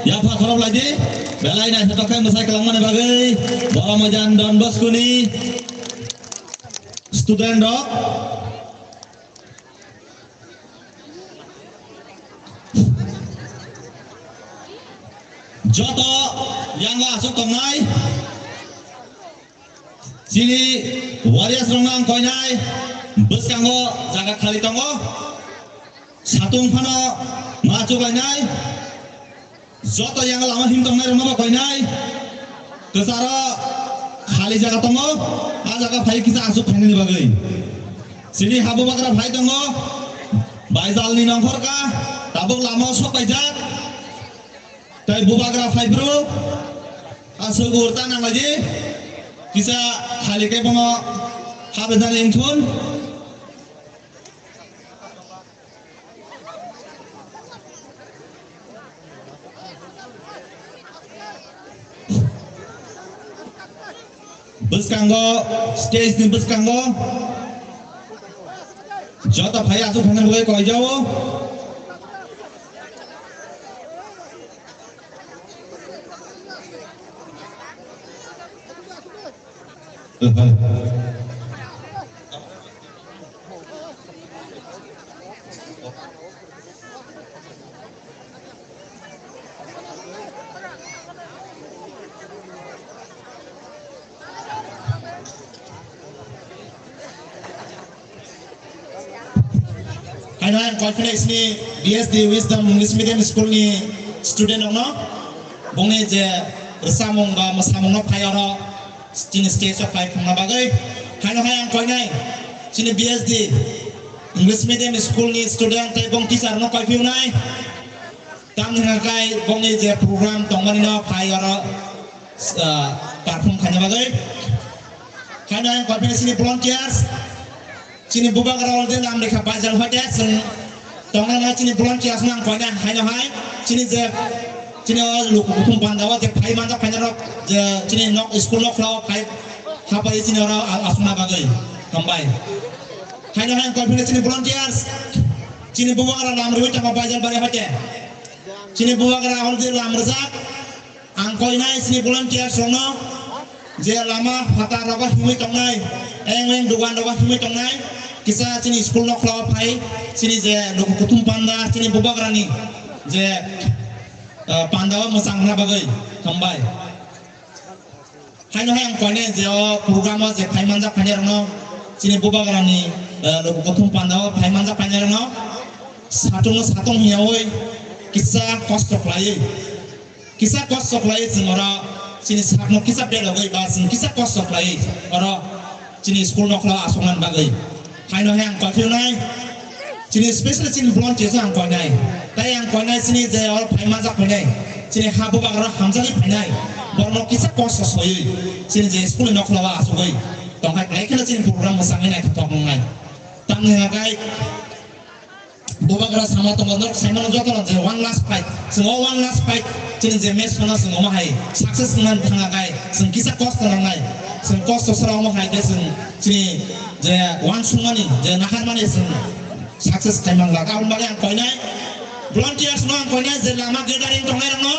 ya Pak Korop lagi belai na setokai mesai kelangan bagai bawa majan Don Bosco ni student dok joto yang ga asuk tongai sini warriors rongang koinai bus kanggo jaga khali tongo satung phano maju koinai joto yang lama him tongai roma koinai kesara khali jaga tongo a jaga bhai kisa asuk phani bagai sini habu bakra bhai tongo baizal ni nongkhor ka tabuk lama sok baijat tai bubagra bhai bro asuk urtan nang lagi kisa khali ke bono habedan ingthun bus kanggo stage ni bus kanggo joto bhai asuk phane boy koi jawo Anak conference ni BSD Wisdom English Medium School ni student ono bonge je resamong ba masamong no phayoro sini stage of life na bagai hano hayang koinai sini BSD English Medium School ni student tai bong teacher no koi piunai tam ngakai bonge je program tongmani no phayoro perform khana bagai hano hayang conference ni volunteers sini bubak rawal je nam rekha bajal hote sing tonga na sini volunteers nang koina haino hai sini je sini luk kutum pandawa je phai manda phainarok je sini nok school nok law phai hapai sini ora asma bagai kambai haino hai confidence sini volunteers sini bubak rawal nam rewi tama bajal bare hote sini bubak rawal je lam razak ang koina sini volunteers sono je lama hata rawa himi tongai eng dugan rawa himi tongai kisah sini school nok law phai sini je luk kutum panda sini bubak rani je pandawa musang na bagai kambai haino hayang koine je program je phai manja phane rno sini bubak rani luk kutum pandawa phai manja phane rno satong hiawoi kisah cost supply jingora sini sakno kisah de logai ba sing kisah cost supply ora sini school nok law asongan bagai haino hayang konfirmai sini special sini volunteers ang koinai tai ang koinai sini je or phai manja phane sini habu bakra hamjali phane borno kisa cost soi sini je school nok lawa asoi tong hai kai kena sini program masangai nai tong ngai tang ngai bubakra sama tong nok sama joto je one last fight sini je match phana singo ma hai success ngan thanga kai sing kisa cost ngai sing cost sara ma hai sini je one sumani je nahan mani sing success taimang laga un bale ang koinai volunteers no ang koinai je lama gathering tongai no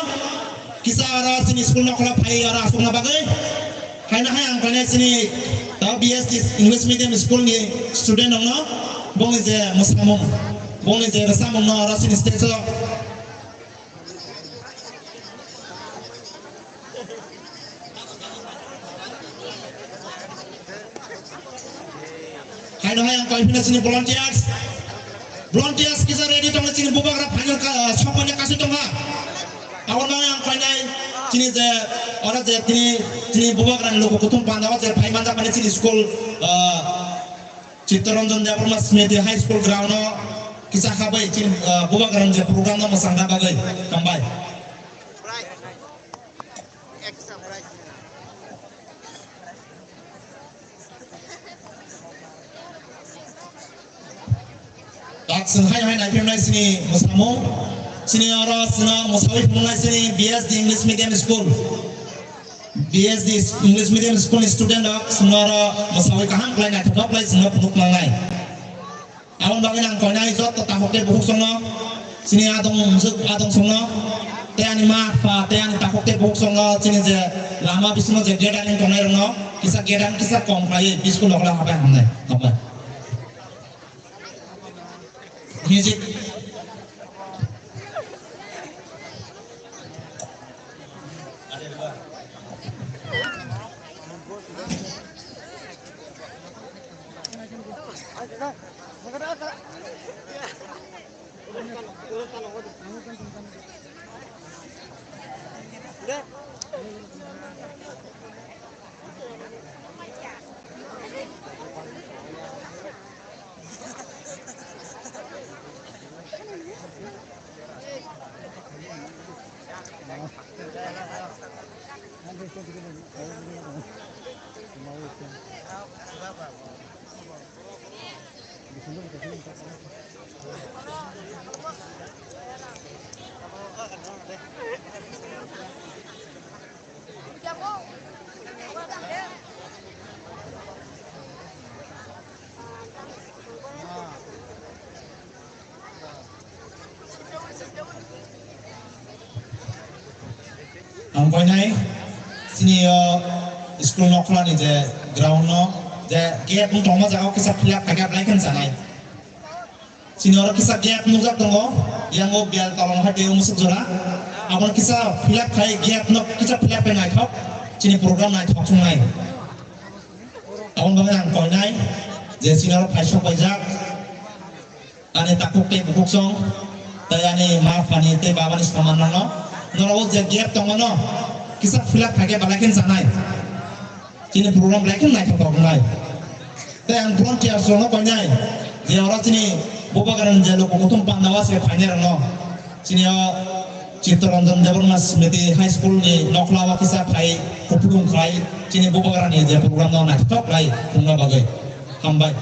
kisa ara sini school no kala phai ara sunga bagai haina hai ang koinai sini ta BSD English Medium School ni student no bonge je musamong bonge je rasamong no ara sini stage so haina hai ang koinai sini volunteers kita ready tong sini bubak ra final ka sokonya kasih tonga awal yang koinai sini je ora je sini bubak ra loko kutum pandawa je phai manja pane sini school Cittaranjan Japur Mas Media High School ground no kisah kabai sini bubak ra je program no masang bagai kambai sing hai nai pemnai sini musamo sini ora sina musawi pemnai sini BSD English Medium School student dak sinora musawi kahang klai na thop lai singa punuk mangai awon bangi nang koinai jot ta hoke buhuk sono sini adong songno tayani ma fa tayani takok te bok songo chini je lama bisno je gedan ing tonai rno kisa gedan kisa kom kai biskul lokla habe hamne hamne music ang koy nai sini school nokla ni je ground no je gate mu tongma jago kisa philap kagap laikan sanai sini ora kisa gate mu jak tongo yang go bial talong ha deu musuk jora abon kisa philap khai gate no kisa philap pe nai thok sini program nai thok chung nai abon bang ang koy nai je sini ora phai sok bajak ane takuk te bukuk song tayani ma fani te baban istaman no nolawo je gap tongono kisa filak kage balakin sanai sini program balakin nai thok nai tayang volunteer sono ko nai je ora sini bobagaran je loko kutum pandawa se phainer no sini Chittaranjan Devarnas Smiti High School ni noklawa kisa khai kopudung khai sini bobagaran je program no nai thok lai kunga bagai hambai